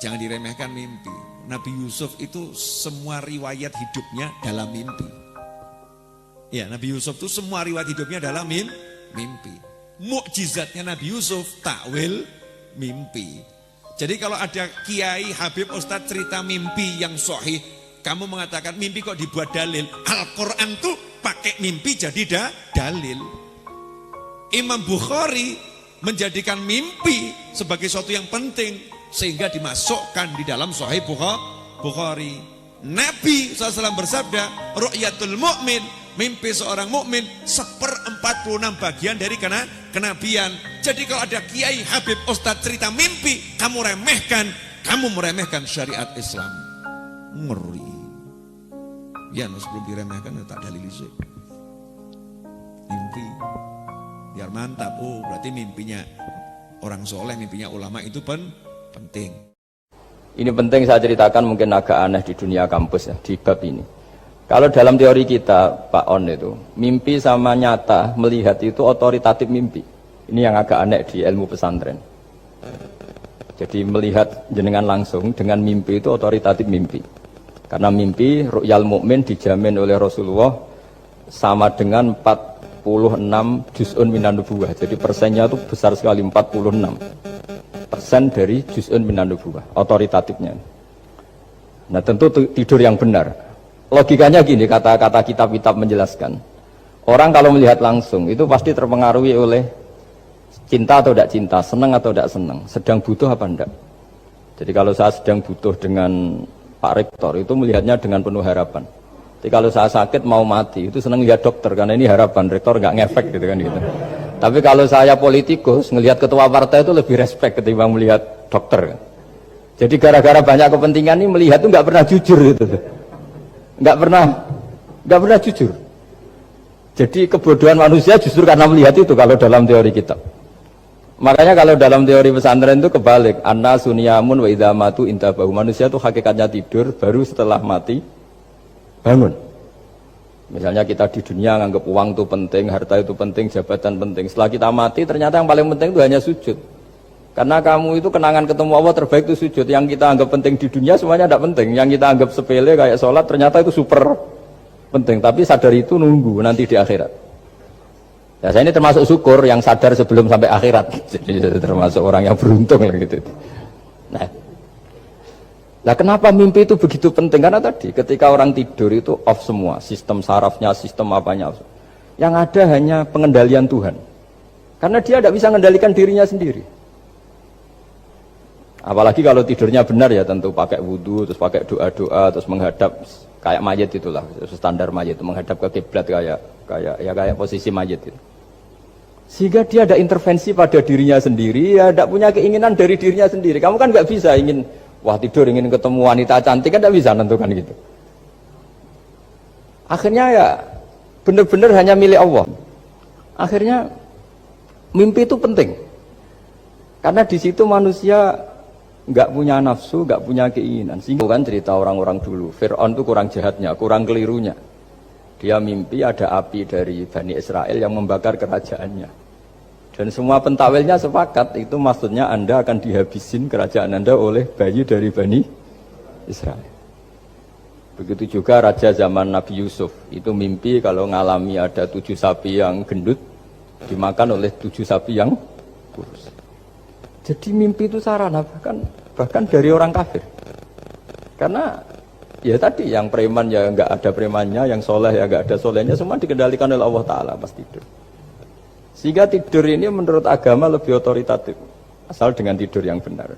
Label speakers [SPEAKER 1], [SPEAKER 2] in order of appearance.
[SPEAKER 1] Jangan diremehkan mimpi. Nabi Yusuf itu semua riwayat hidupnya dalam mimpi. Ya, Nabi Yusuf itu semua riwayat hidupnya dalam mimpi. Mukjizatnya Nabi Yusuf takwil mimpi. Jadi kalau ada kiai, habib, ustadz cerita mimpi yang sahih, kamu mengatakan mimpi kok dibuat dalil. Al-Quran tuh pakai mimpi jadi dalil. Imam Bukhari menjadikan mimpi sebagai sesuatu yang penting sehingga dimasukkan di dalam Sahih Bukhari. Nabi SAW bersabda, ru'yatul mu'min, mimpi seorang mukmin 1/46 bagian dari kenabian. Jadi kalau ada kiai, habib, ustadz cerita mimpi, kamu meremehkan syariat Islam. Ngeri. Ya, sebelum diremehkan tak dalil sih. Mimpi biar mantap. Oh, berarti mimpinya orang soleh, mimpinya ulama itu penting.
[SPEAKER 2] Ini penting saya ceritakan, mungkin agak aneh di dunia kampus ya, di bab ini. Kalau dalam teori kita, Pak On, itu mimpi sama nyata, melihat itu otoritatif mimpi. Ini yang agak aneh di ilmu pesantren. Jadi melihat jenengan langsung dengan mimpi itu otoritatif mimpi. Karena mimpi ru'yal mukmin dijamin oleh Rasulullah sama dengan 46 juz'un minan nubuwah. Jadi persennya itu besar sekali, 46% dari juz'un minan nubuwah, otoritatifnya. Nah, tentu tidur yang benar. Logikanya gini, kata-kata kitab-kitab menjelaskan. Orang kalau melihat langsung itu pasti terpengaruhi oleh cinta atau tidak cinta, senang atau tidak senang, sedang butuh apa enggak. Jadi kalau saya sedang butuh dengan Pak Rektor itu melihatnya dengan penuh harapan. Jadi kalau saya sakit mau mati itu senang lihat dokter karena ini harapan, Rektor nggak ngefek gitu kan gitu. Tapi kalau saya politikus ngelihat ketua partai itu lebih respect ketimbang melihat dokter. Jadi gara-gara banyak kepentingan ini melihat itu nggak pernah jujur gitu. Nggak pernah jujur. Jadi kebodohan manusia justru karena melihat itu kalau dalam teori kitab. Makanya kalau dalam teori pesantren itu kebalik, anna sunyamun wa idza matu intabahu. Manusia itu hakikatnya tidur, baru setelah mati bangun. Misalnya kita di dunia nganggap uang itu penting, harta itu penting, jabatan penting. Setelah kita mati ternyata yang paling penting itu hanya sujud. Karena kamu itu kenangan ketemu Allah terbaik itu sujud. Yang kita anggap penting di dunia semuanya tidak penting. Yang kita anggap sepele kayak sholat ternyata itu super penting. Tapi sadar itu nunggu nanti di akhirat. Ya, saya ini termasuk syukur yang sadar sebelum sampai akhirat. Jadi termasuk orang yang beruntung lah gitu. Nah, kenapa mimpi itu begitu penting? Karena tadi ketika orang tidur itu off semua, sistem sarafnya, sistem apanya. Yang ada hanya pengendalian Tuhan. Karena dia tidak bisa mengendalikan dirinya sendiri. Apalagi kalau tidurnya benar ya tentu pakai wudhu, terus pakai doa-doa, terus menghadap kayak mayit itulah, standar mayit itu menghadap ke kiblat kayak posisi mayit itu. Sehingga dia ada intervensi pada dirinya sendiri, ya tidak punya keinginan dari dirinya sendiri. Kamu kan nggak bisa ingin, wah tidur ingin ketemu wanita cantik kan tidak bisa nentukan gitu. Akhirnya ya benar-benar hanya milik Allah. Akhirnya mimpi itu penting, karena di situ manusia nggak punya nafsu, nggak punya keinginan. Sehingga kan cerita orang-orang dulu, Fir'aun itu kurang jahatnya, kurang kelirunya. Dia mimpi ada api dari Bani Israel yang membakar kerajaannya. Dan semua pentakwilnya sepakat, itu maksudnya Anda akan dihabisin kerajaan Anda oleh bayi dari Bani Israel. Begitu juga raja zaman Nabi Yusuf, itu mimpi kalau ngalami ada 7 sapi yang gendut, dimakan oleh 7 sapi yang kurus. Jadi mimpi itu sarana bahkan dari orang kafir. Karena ya tadi yang preman ya nggak ada premannya, yang soleh ya nggak ada solehnya, semua dikendalikan oleh Allah Ta'ala pas tidur. Sehingga tidur ini menurut agama lebih otoritatif, asal dengan tidur yang benar.